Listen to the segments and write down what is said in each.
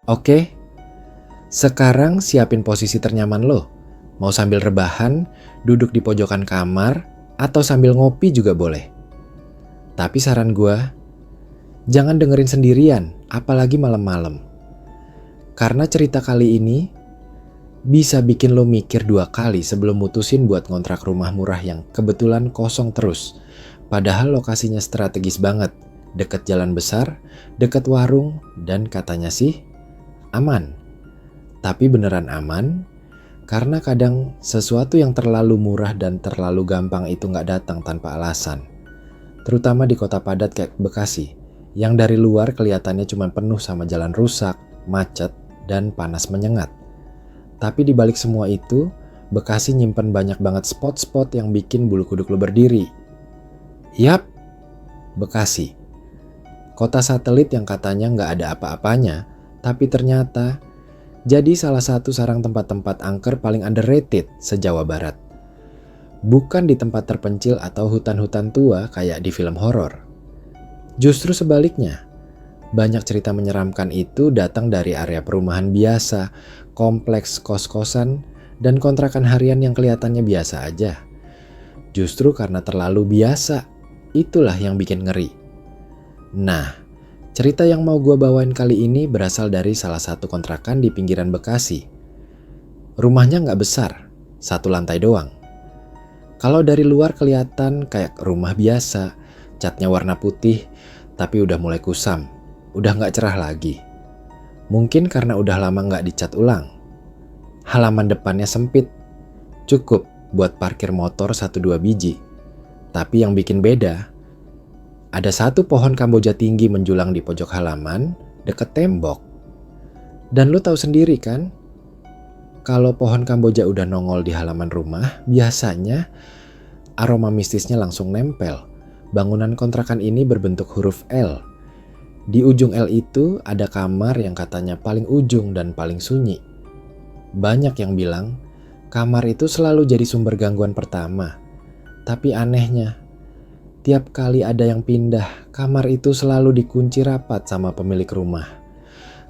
Oke, sekarang siapin posisi ternyaman lo. Mau sambil rebahan, duduk di pojokan kamar, atau sambil ngopi juga boleh. Tapi saran gue, jangan dengerin sendirian, apalagi malam-malam. Karena cerita kali ini bisa bikin lo mikir 2 kali sebelum mutusin buat ngontrak rumah murah yang kebetulan kosong terus. Padahal lokasinya strategis banget, deket jalan besar, deket warung, dan katanya sih aman. Tapi beneran aman? Karena kadang sesuatu yang terlalu murah dan terlalu gampang itu nggak datang tanpa alasan. Terutama di kota padat kayak Bekasi, yang dari luar kelihatannya cuma penuh sama jalan rusak, macet, dan panas menyengat. Tapi di balik semua itu, Bekasi nyimpen banyak banget spot-spot yang bikin bulu kuduk lo berdiri. Yap, Bekasi. Kota satelit yang katanya nggak ada apa-apanya, tapi ternyata jadi salah satu sarang tempat-tempat angker paling underrated se-Jawa Barat. Bukan di tempat terpencil atau hutan-hutan tua kayak di film horor. Justru sebaliknya, banyak cerita menyeramkan itu datang dari area perumahan biasa, kompleks kos-kosan, dan kontrakan harian yang kelihatannya biasa aja. Justru karena terlalu biasa, itulah yang bikin ngeri. Nah, cerita yang mau gue bawain kali ini berasal dari salah satu kontrakan di pinggiran Bekasi. Rumahnya nggak besar, 1 lantai doang. Kalau dari luar kelihatan kayak rumah biasa, catnya warna putih, tapi udah mulai kusam, udah nggak cerah lagi. Mungkin karena udah lama nggak dicat ulang. Halaman depannya sempit, cukup buat parkir motor 1-2 biji. Tapi yang bikin beda, ada 1 pohon kamboja tinggi menjulang di pojok halaman, deket tembok. Dan lu tahu sendiri kan, kalau pohon kamboja udah nongol di halaman rumah, biasanya aroma mistisnya langsung nempel. Bangunan kontrakan ini berbentuk huruf L. Di ujung L itu ada kamar yang katanya paling ujung dan paling sunyi. Banyak yang bilang, kamar itu selalu jadi sumber gangguan pertama. Tapi anehnya, tiap kali ada yang pindah, kamar itu selalu dikunci rapat sama pemilik rumah.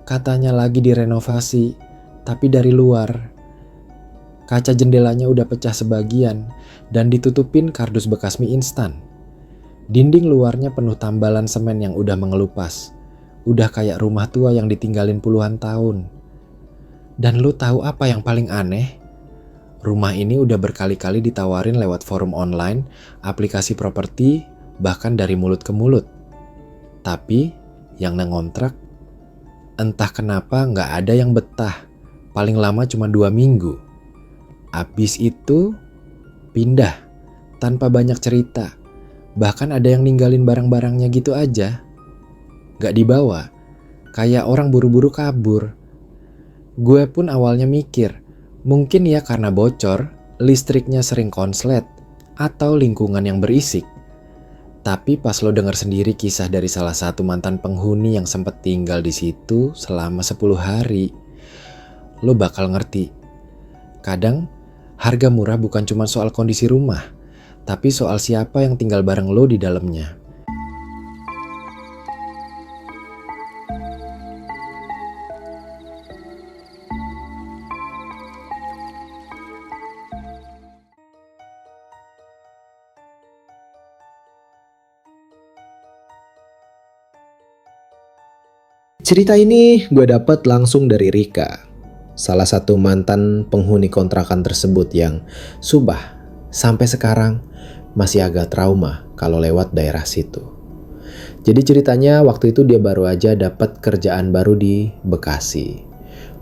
Katanya lagi direnovasi, tapi dari luar, kaca jendelanya udah pecah sebagian dan ditutupin kardus bekas mie instan. Dinding luarnya penuh tambalan semen yang udah mengelupas. Udah kayak rumah tua yang ditinggalin puluhan tahun. Dan lu tahu apa yang paling aneh? Rumah ini udah berkali-kali ditawarin lewat forum online, aplikasi properti, bahkan dari mulut ke mulut. Tapi yang nengontrak, entah kenapa nggak ada yang betah. Paling lama cuma 2 minggu. Abis itu pindah tanpa banyak cerita. Bahkan ada yang ninggalin barang-barangnya gitu aja. Gak dibawa, kayak orang buru-buru kabur. Gue pun awalnya mikir, mungkin ya karena bocor, listriknya sering konslet, atau lingkungan yang berisik. Tapi pas lo dengar sendiri kisah dari salah satu mantan penghuni yang sempat tinggal di situ selama 10 hari, lo bakal ngerti. Kadang, harga murah bukan cuma soal kondisi rumah, tapi soal siapa yang tinggal bareng lo di dalamnya. Cerita ini gue dapat langsung dari Rika, salah satu mantan penghuni kontrakan tersebut yang subah sampai sekarang masih agak trauma kalau lewat daerah situ. Jadi ceritanya waktu itu dia baru aja dapat kerjaan baru di Bekasi.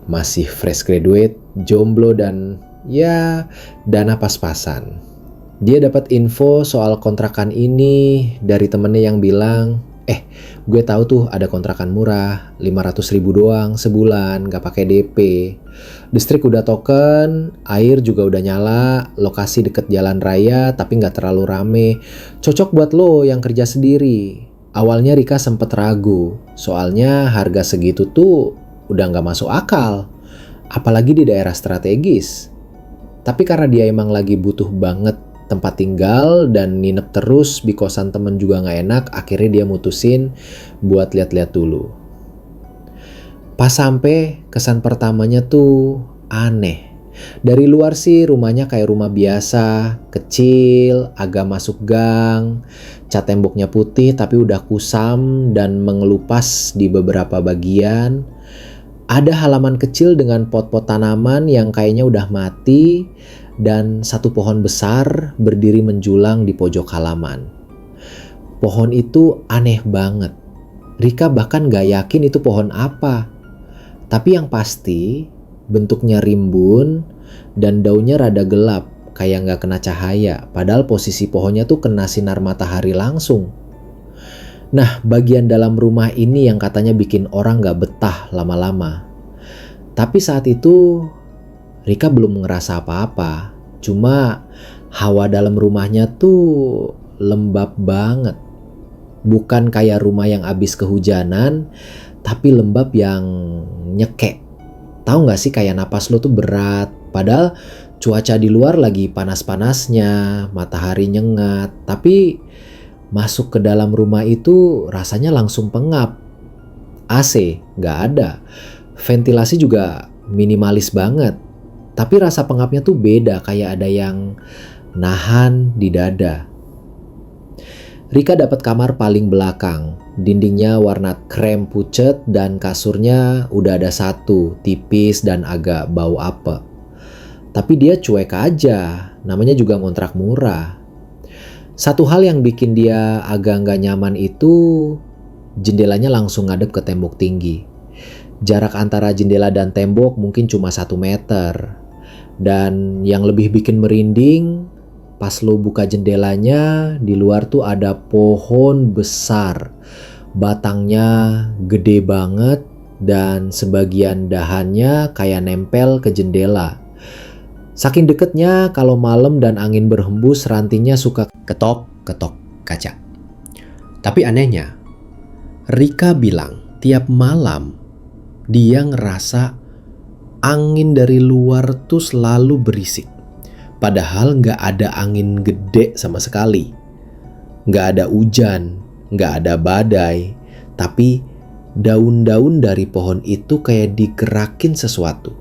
Masih fresh graduate, jomblo dan ya dana pas-pasan. Dia dapat info soal kontrakan ini dari temennya yang bilang, gue tahu tuh ada kontrakan murah, 500.000 doang sebulan, gak pakai DP. Listrik udah token, air juga udah nyala, lokasi deket jalan raya tapi gak terlalu rame. Cocok buat lo yang kerja sendiri. Awalnya Rika sempet ragu, soalnya harga segitu tuh udah gak masuk akal. Apalagi di daerah strategis. Tapi karena dia emang lagi butuh banget tempat tinggal dan nginep terus di kosan temen juga gak enak, akhirnya dia mutusin buat lihat-lihat dulu. Pas sampai, kesan pertamanya tuh aneh. Dari luar sih rumahnya kayak rumah biasa, kecil, agak masuk gang, cat temboknya putih tapi udah kusam dan mengelupas di beberapa bagian. Ada halaman kecil dengan pot-pot tanaman yang kayaknya udah mati dan satu pohon besar berdiri menjulang di pojok halaman. Pohon itu aneh banget. Rika bahkan gak yakin itu pohon apa. Tapi yang pasti bentuknya rimbun dan daunnya rada gelap, kayak gak kena cahaya. Padahal posisi pohonnya tuh kena sinar matahari langsung. Nah, bagian dalam rumah ini yang katanya bikin orang gak betah lama-lama. Tapi saat itu Rika belum ngerasa apa-apa. Cuma hawa dalam rumahnya tuh lembab banget. Bukan kayak rumah yang abis kehujanan, tapi lembab yang nyekek. Tahu gak sih kayak napas lo tuh berat. Padahal cuaca di luar lagi panas-panasnya, matahari nyengat. Tapi masuk ke dalam rumah itu rasanya langsung pengap. AC gak ada. Ventilasi juga minimalis banget. Tapi rasa pengapnya tuh beda, kayak ada yang nahan di dada. Rika dapat kamar paling belakang. Dindingnya warna krem pucet dan kasurnya udah ada satu, tipis dan agak bau apek. Tapi dia cuek aja, namanya juga ngontrak murah. Satu hal yang bikin dia agak nggak nyaman itu jendelanya langsung ngadep ke tembok tinggi. Jarak antara jendela dan tembok mungkin cuma 1 meter. Dan yang lebih bikin merinding, pas lo buka jendelanya, di luar tuh ada pohon besar. Batangnya gede banget dan sebagian dahannya kayak nempel ke jendela. Saking deketnya, kalau malam dan angin berhembus, rantingnya suka ketok-ketok kaca. Tapi anehnya, Rika bilang tiap malam dia ngerasa angin dari luar tuh selalu berisik. Padahal nggak ada angin gede sama sekali. Nggak ada hujan, nggak ada badai. Tapi daun-daun dari pohon itu kayak digerakin sesuatu.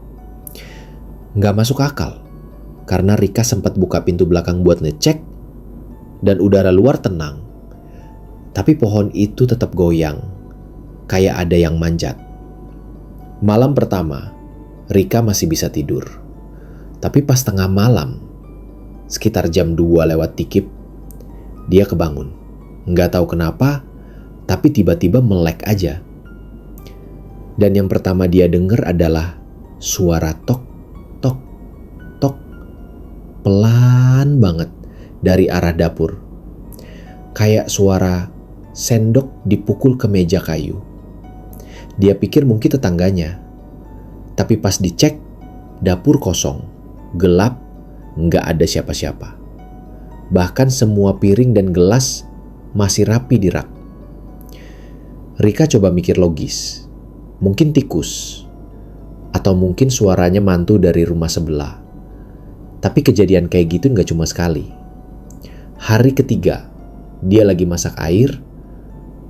Nggak masuk akal. Karena Rika sempat buka pintu belakang buat ngecek. Dan udara luar tenang. Tapi pohon itu tetap goyang. Kayak ada yang manjat. Malam pertama, Rika masih bisa tidur. Tapi pas tengah malam, sekitar jam 2 lewat dikit, dia kebangun. Nggak tahu kenapa, tapi tiba-tiba melek aja. Dan yang pertama dia dengar adalah suara tok, tok, tok. Pelan banget dari arah dapur. Kayak suara sendok dipukul ke meja kayu. Dia pikir mungkin tetangganya. Tapi pas dicek, dapur kosong, gelap, nggak ada siapa-siapa. Bahkan semua piring dan gelas masih rapi di rak. Rika coba mikir logis. Mungkin tikus. Atau mungkin suaranya mantu dari rumah sebelah. Tapi kejadian kayak gitu nggak cuma sekali. Hari ketiga, dia lagi masak air,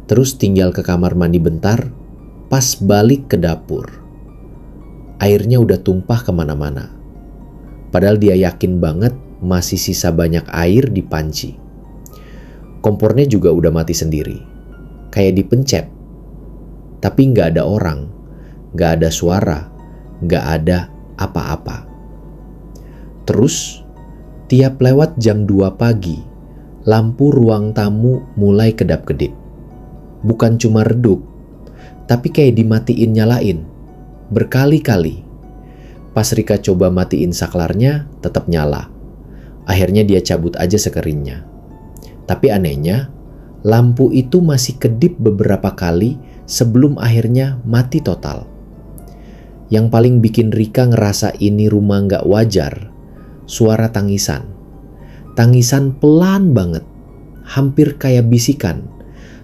terus tinggal ke kamar mandi bentar, pas balik ke dapur. Airnya udah tumpah kemana-mana. Padahal dia yakin banget masih sisa banyak air di panci. Kompornya juga udah mati sendiri. Kayak dipencet. Tapi nggak ada orang, nggak ada suara, nggak ada apa-apa. Terus, tiap lewat jam 2 pagi, lampu ruang tamu mulai kedap-kedip. Bukan cuma redup, tapi kayak dimatiin nyalain. Berkali-kali. Pas Rika coba matiin saklarnya, tetap nyala. Akhirnya dia cabut aja sekerinnya. Tapi anehnya, lampu itu masih kedip beberapa kali sebelum akhirnya mati total. Yang paling bikin Rika ngerasa ini rumah nggak wajar, suara tangisan. Tangisan pelan banget, hampir kayak bisikan,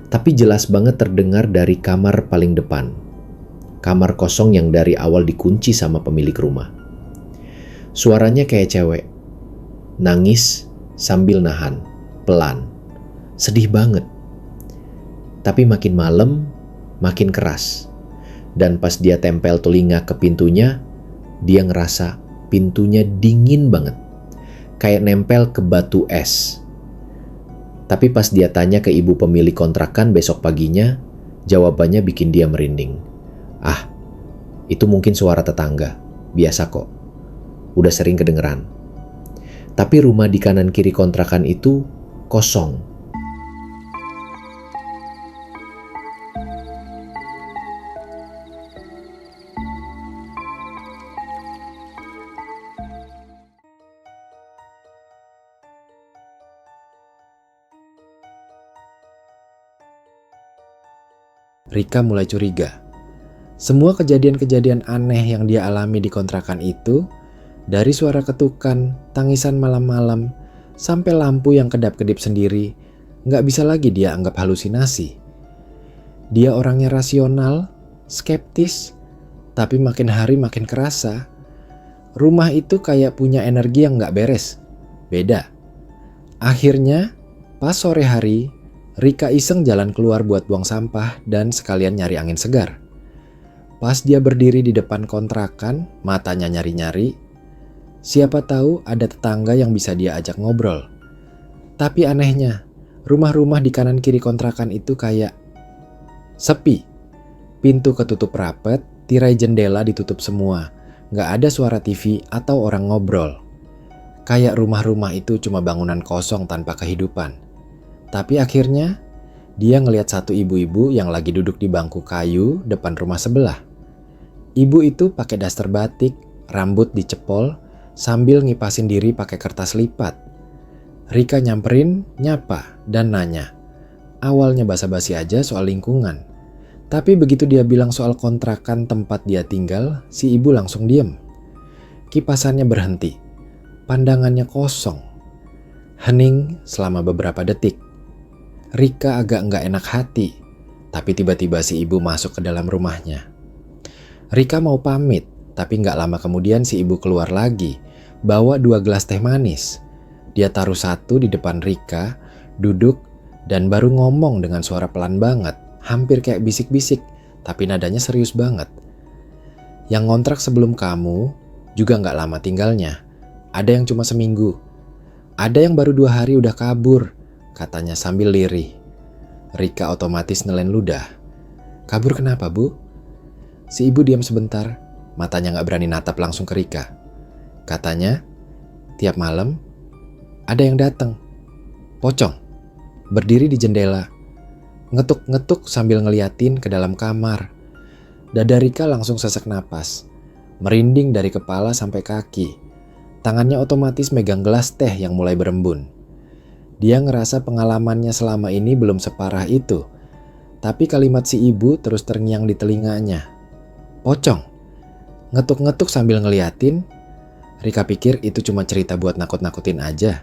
tapi jelas banget terdengar dari kamar paling depan. Kamar kosong yang dari awal dikunci sama pemilik rumah. Suaranya kayak cewek, nangis sambil nahan, pelan, sedih banget. Tapi makin malam, makin keras. Dan pas dia tempel telinga ke pintunya, dia ngerasa pintunya dingin banget. Kayak nempel ke batu es. Tapi pas dia tanya ke ibu pemilik kontrakan besok paginya, jawabannya bikin dia merinding. Ah, itu mungkin suara tetangga. Biasa kok. Udah sering kedengeran. Tapi rumah di kanan kiri kontrakan itu kosong. Rika mulai curiga. Semua kejadian-kejadian aneh yang dia alami di kontrakan itu, dari suara ketukan, tangisan malam-malam, sampai lampu yang kedap-kedip sendiri, nggak bisa lagi dia anggap halusinasi. Dia orangnya rasional, skeptis, tapi makin hari makin kerasa. Rumah itu kayak punya energi yang nggak beres. Beda. Akhirnya, pas sore hari, Rika iseng jalan keluar buat buang sampah dan sekalian nyari angin segar. Pas dia berdiri di depan kontrakan, matanya nyari-nyari, siapa tahu ada tetangga yang bisa dia ajak ngobrol. Tapi anehnya, rumah-rumah di kanan kiri kontrakan itu kayak sepi. Pintu ketutup rapet, tirai jendela ditutup semua. Nggak ada suara TV atau orang ngobrol. Kayak rumah-rumah itu cuma bangunan kosong tanpa kehidupan. Tapi akhirnya, dia ngelihat satu ibu-ibu yang lagi duduk di bangku kayu depan rumah sebelah. Ibu itu pakai daster batik, rambut dicepol, sambil ngipasin diri pakai kertas lipat. Rika nyamperin, nyapa, dan nanya. Awalnya basa-basi aja soal lingkungan. Tapi begitu dia bilang soal kontrakan tempat dia tinggal, si ibu langsung diem. Kipasannya berhenti. Pandangannya kosong. Hening selama beberapa detik. Rika agak nggak enak hati, tapi tiba-tiba si ibu masuk ke dalam rumahnya. Rika mau pamit, tapi nggak lama kemudian si ibu keluar lagi, bawa 2 gelas teh manis. Dia taruh satu di depan Rika, duduk, dan baru ngomong dengan suara pelan banget, hampir kayak bisik-bisik, tapi nadanya serius banget. Yang ngontrak sebelum kamu juga nggak lama tinggalnya. Ada yang cuma seminggu. Ada yang baru 2 hari udah kabur, katanya sambil lirih. Rika otomatis nelen ludah. Kabur kenapa, Bu? Si ibu diam sebentar, matanya gak berani natap langsung ke Rika. Katanya, tiap malam ada yang datang. Pocong, berdiri di jendela, ngetuk-ngetuk sambil ngeliatin ke dalam kamar. Dada Rika langsung sesek napas, merinding dari kepala sampai kaki. Tangannya otomatis megang gelas teh yang mulai berembun. Dia ngerasa pengalamannya selama ini belum separah itu. Tapi kalimat si ibu terus terngiang di telinganya. Pocong. Ngetuk-ngetuk sambil ngeliatin. Rika pikir itu cuma cerita buat nakut-nakutin aja.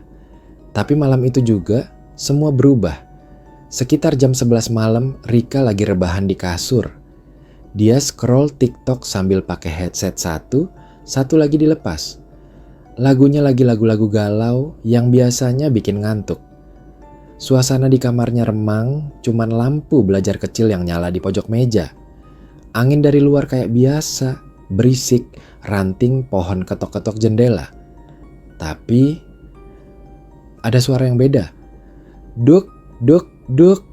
Tapi malam itu juga semua berubah. Sekitar jam 11 malam Rika lagi rebahan di kasur. Dia scroll TikTok sambil pakai headset satu lagi dilepas. Lagunya lagi lagu-lagu galau yang biasanya bikin ngantuk. Suasana di kamarnya remang, cuman lampu belajar kecil yang nyala di pojok meja. Angin dari luar kayak biasa, berisik, ranting pohon ketok-ketok jendela. Tapi ada suara yang beda. Duk, duk, duk.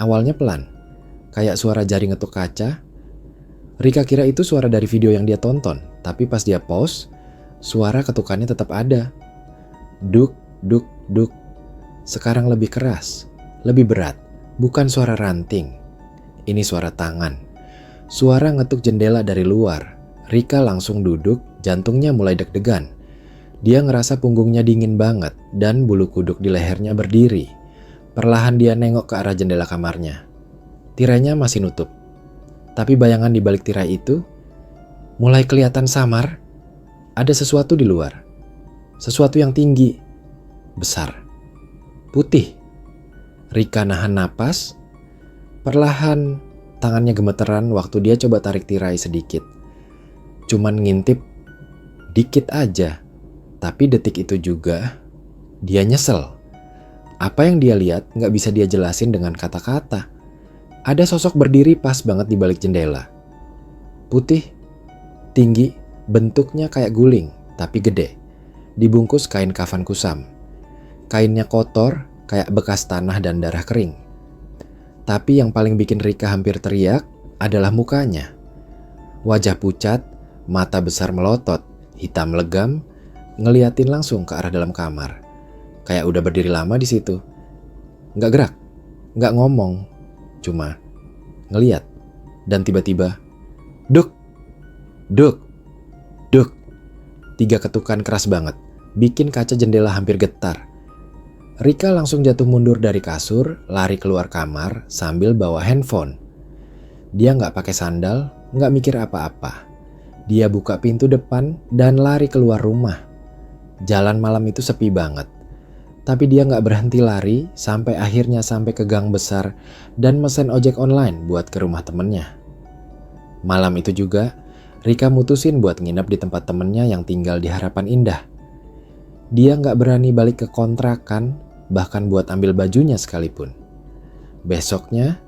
Awalnya pelan, kayak suara jari ngetuk kaca. Rika kira itu suara dari video yang dia tonton, tapi pas dia pause, suara ketukannya tetap ada. Duk, duk, duk. Sekarang lebih keras, lebih berat. Bukan suara ranting. Ini suara tangan. Suara ngetuk jendela dari luar. Rika langsung duduk, jantungnya mulai deg-degan. Dia ngerasa punggungnya dingin banget dan bulu kuduk di lehernya berdiri. Perlahan dia nengok ke arah jendela kamarnya. Tirainya masih nutup. Tapi bayangan di balik tirai itu mulai kelihatan samar. Ada sesuatu di luar. Sesuatu yang tinggi, besar, putih. Rika nahan napas. Perlahan tangannya gemeteran waktu dia coba tarik tirai sedikit. Cuman ngintip dikit aja. Tapi detik itu juga dia nyesel. Apa yang dia lihat gak bisa dia jelasin dengan kata-kata. Ada sosok berdiri pas banget di balik jendela. Putih, tinggi, bentuknya kayak guling, tapi gede. Dibungkus kain kafan kusam. Kainnya kotor, kayak bekas tanah dan darah kering. Tapi yang paling bikin Rika hampir teriak adalah mukanya. Wajah pucat, mata besar melotot, hitam legam, ngeliatin langsung ke arah dalam kamar. Kayak udah berdiri lama di situ. Nggak gerak, nggak ngomong, cuma ngeliat. Dan tiba-tiba, duk, duk, duk. 3 ketukan keras banget, bikin kaca jendela hampir getar. Rika langsung jatuh mundur dari kasur, lari keluar kamar sambil bawa handphone. Dia nggak pakai sandal, nggak mikir apa-apa. Dia buka pintu depan dan lari keluar rumah. Jalan malam itu sepi banget. Tapi dia nggak berhenti lari sampai akhirnya sampai ke gang besar dan mesen ojek online buat ke rumah temennya. Malam itu juga, Rika mutusin buat nginep di tempat temennya yang tinggal di Harapan Indah. Dia nggak berani balik ke kontrakan, bahkan buat ambil bajunya sekalipun. Besoknya,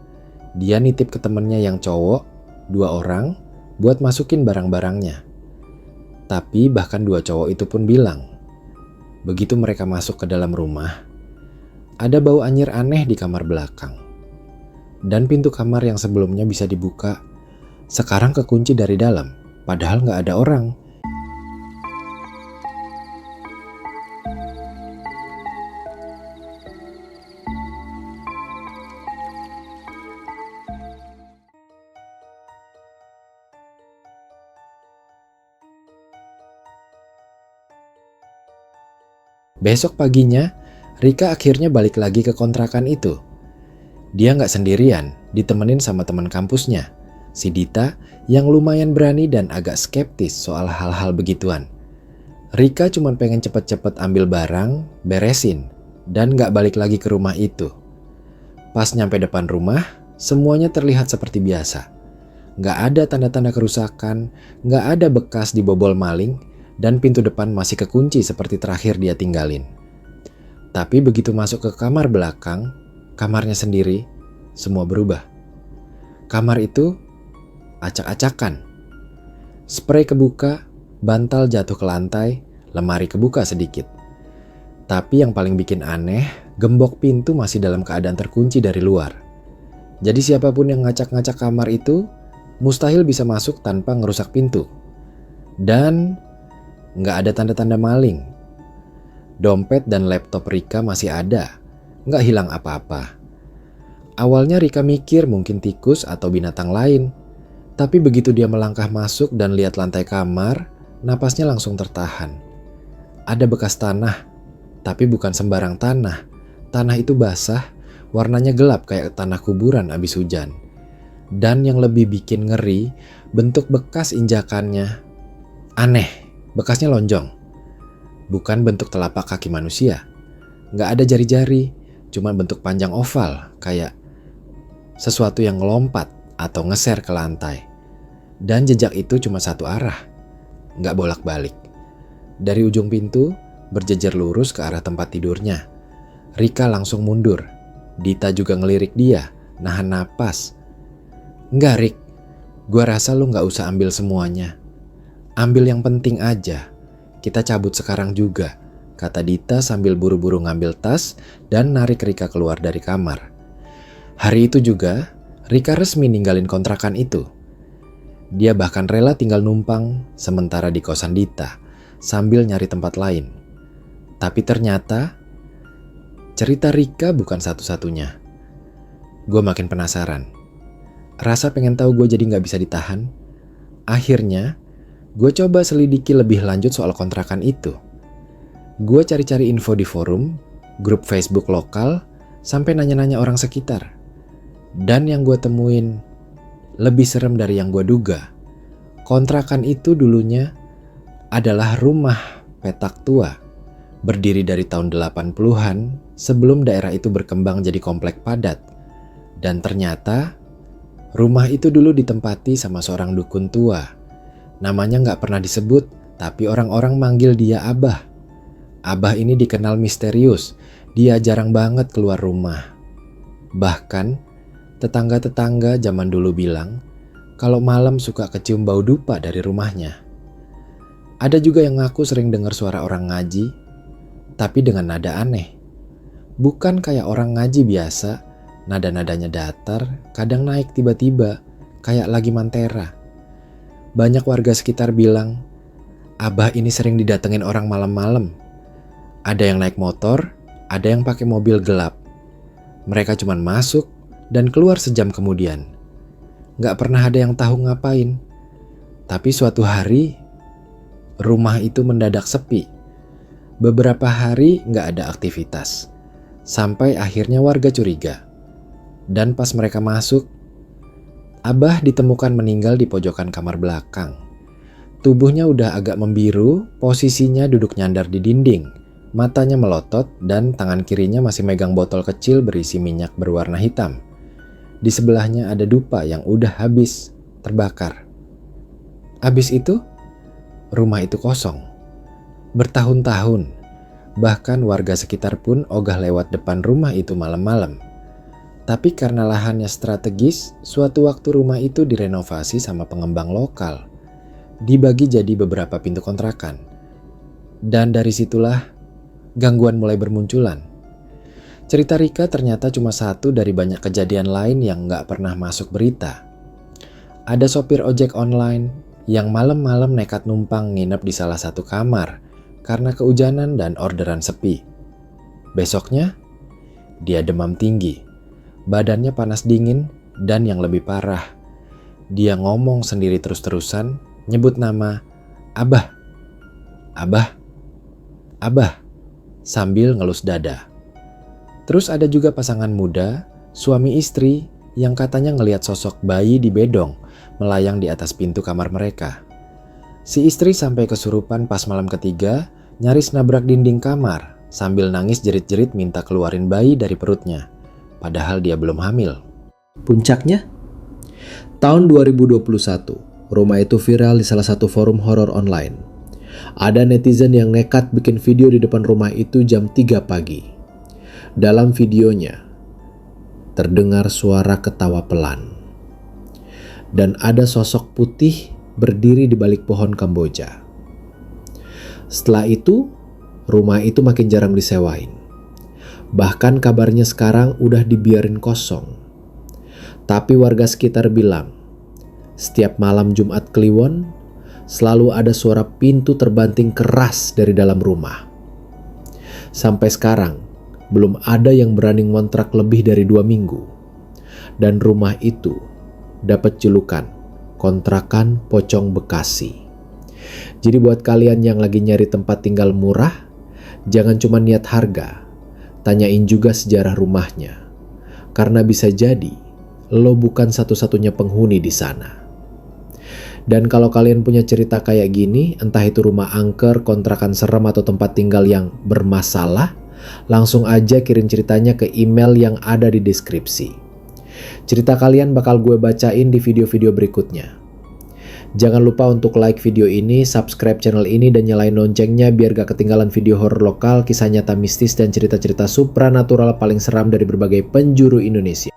dia nitip ke temennya yang cowok, 2 orang, buat masukin barang-barangnya. Tapi bahkan 2 cowok itu pun bilang, begitu mereka masuk ke dalam rumah, ada bau anyir aneh di kamar belakang. Dan pintu kamar yang sebelumnya bisa dibuka, sekarang kekunci dari dalam, padahal nggak ada orang. Besok paginya, Rika akhirnya balik lagi ke kontrakan itu. Dia nggak sendirian, ditemenin sama teman kampusnya, si Dita yang lumayan berani dan agak skeptis soal hal-hal begituan. Rika cuma pengen cepet-cepet ambil barang, beresin, dan nggak balik lagi ke rumah itu. Pas nyampe depan rumah, semuanya terlihat seperti biasa. Nggak ada tanda-tanda kerusakan, nggak ada bekas dibobol maling, dan pintu depan masih kekunci seperti terakhir dia tinggalin. Tapi begitu masuk ke kamar belakang, kamarnya sendiri, semua berubah. Kamar itu acak-acakan. Sprei kebuka, bantal jatuh ke lantai, lemari kebuka sedikit. Tapi yang paling bikin aneh, gembok pintu masih dalam keadaan terkunci dari luar. Jadi siapapun yang ngacak-ngacak kamar itu, mustahil bisa masuk tanpa ngerusak pintu. Dan nggak ada tanda-tanda maling. Dompet dan laptop Rika masih ada, nggak hilang apa-apa. Awalnya Rika mikir mungkin tikus atau binatang lain. Tapi begitu dia melangkah masuk dan lihat lantai kamar, napasnya langsung tertahan. Ada bekas tanah, tapi bukan sembarang tanah. Tanah itu basah, warnanya gelap kayak tanah kuburan abis hujan. Dan yang lebih bikin ngeri, bentuk bekas injakannya aneh. Bekasnya lonjong, bukan bentuk telapak kaki manusia. Nggak ada jari-jari, cuma bentuk panjang oval, kayak sesuatu yang ngelompat atau ngeser ke lantai. Dan jejak itu cuma satu arah, nggak bolak-balik. Dari ujung pintu, berjejer lurus ke arah tempat tidurnya. Rika langsung mundur. Dita juga ngelirik dia, nahan napas. Nggak, Rik, gua rasa lu nggak usah ambil semuanya. Ambil yang penting aja, kita cabut sekarang juga, kata Dita sambil buru-buru ngambil tas dan narik Rika keluar dari kamar. Hari itu juga, Rika resmi ninggalin kontrakan itu. Dia bahkan rela tinggal numpang sementara di kosan Dita, sambil nyari tempat lain. Tapi ternyata, cerita Rika bukan satu-satunya. Gue makin penasaran. Rasa pengen tahu gue jadi gak bisa ditahan. Akhirnya, gue coba selidiki lebih lanjut soal kontrakan itu. Gue cari-cari info di forum, grup Facebook lokal, sampai nanya-nanya orang sekitar. Dan yang gue temuin lebih serem dari yang gue duga. Kontrakan itu dulunya adalah rumah petak tua, berdiri dari tahun 80-an sebelum daerah itu berkembang jadi komplek padat. Dan ternyata rumah itu dulu ditempati sama seorang dukun tua. Namanya nggak pernah disebut, tapi orang-orang manggil dia Abah. Abah ini dikenal misterius, dia jarang banget keluar rumah. Bahkan, tetangga-tetangga zaman dulu bilang, kalau malam suka kecium bau dupa dari rumahnya. Ada juga yang ngaku sering dengar suara orang ngaji, tapi dengan nada aneh. Bukan kayak orang ngaji biasa, nada-nadanya datar, kadang naik tiba-tiba, kayak lagi mantera. Banyak warga sekitar bilang, Abah ini sering didatengin orang malam-malam. Ada yang naik motor, ada yang pakai mobil gelap. Mereka cuma masuk dan keluar sejam kemudian. Gak pernah ada yang tahu ngapain. Tapi suatu hari, rumah itu mendadak sepi. Beberapa hari gak ada aktivitas. Sampai akhirnya warga curiga. Dan pas mereka masuk, Abah ditemukan meninggal di pojokan kamar belakang. Tubuhnya udah agak membiru, posisinya duduk nyandar di dinding. Matanya melotot dan tangan kirinya masih megang botol kecil berisi minyak berwarna hitam. Di sebelahnya ada dupa yang udah habis terbakar. Habis itu, rumah itu kosong. Bertahun-tahun, bahkan warga sekitar pun ogah lewat depan rumah itu malam-malam. Tapi karena lahannya strategis, suatu waktu rumah itu direnovasi sama pengembang lokal. Dibagi jadi beberapa pintu kontrakan. Dan dari situlah gangguan mulai bermunculan. Cerita Rika ternyata cuma satu dari banyak kejadian lain yang gak pernah masuk berita. Ada sopir ojek online yang malam-malam nekat numpang nginep di salah satu kamar karena kehujanan dan orderan sepi. Besoknya, dia demam tinggi, badannya panas dingin, dan yang lebih parah, dia ngomong sendiri terus-terusan, nyebut nama Abah, Abah, Abah, sambil ngelus dada. Terus ada juga pasangan muda, suami istri, yang katanya ngelihat sosok bayi di bedong melayang di atas pintu kamar mereka. Si istri sampai kesurupan pas malam ketiga, nyaris nabrak dinding kamar sambil nangis jerit-jerit minta keluarin bayi dari perutnya, padahal dia belum hamil. Puncaknya, tahun 2021, rumah itu viral di salah satu forum horor online. Ada netizen yang nekat bikin video di depan rumah itu jam 3 pagi. Dalam videonya, terdengar suara ketawa pelan. Dan ada sosok putih berdiri di balik pohon Kamboja. Setelah itu, rumah itu makin jarang disewain. Bahkan kabarnya sekarang udah dibiarin kosong. Tapi warga sekitar bilang, setiap malam Jumat Kliwon, selalu ada suara pintu terbanting keras dari dalam rumah. Sampai sekarang, belum ada yang berani ngontrak lebih dari 2 minggu. Dan rumah itu dapat julukan kontrakan pocong Bekasi. Jadi buat kalian yang lagi nyari tempat tinggal murah, jangan cuma niat harga, tanyain juga sejarah rumahnya. Karena bisa jadi, lo bukan satu-satunya penghuni di sana. Dan kalau kalian punya cerita kayak gini, entah itu rumah angker, kontrakan serem, atau tempat tinggal yang bermasalah, langsung aja kirim ceritanya ke email yang ada di deskripsi. Cerita kalian bakal gue bacain di video-video berikutnya. Jangan lupa untuk like video ini, subscribe channel ini, dan nyalain loncengnya biar gak ketinggalan video horor lokal, kisah nyata mistis, dan cerita-cerita supranatural paling seram dari berbagai penjuru Indonesia.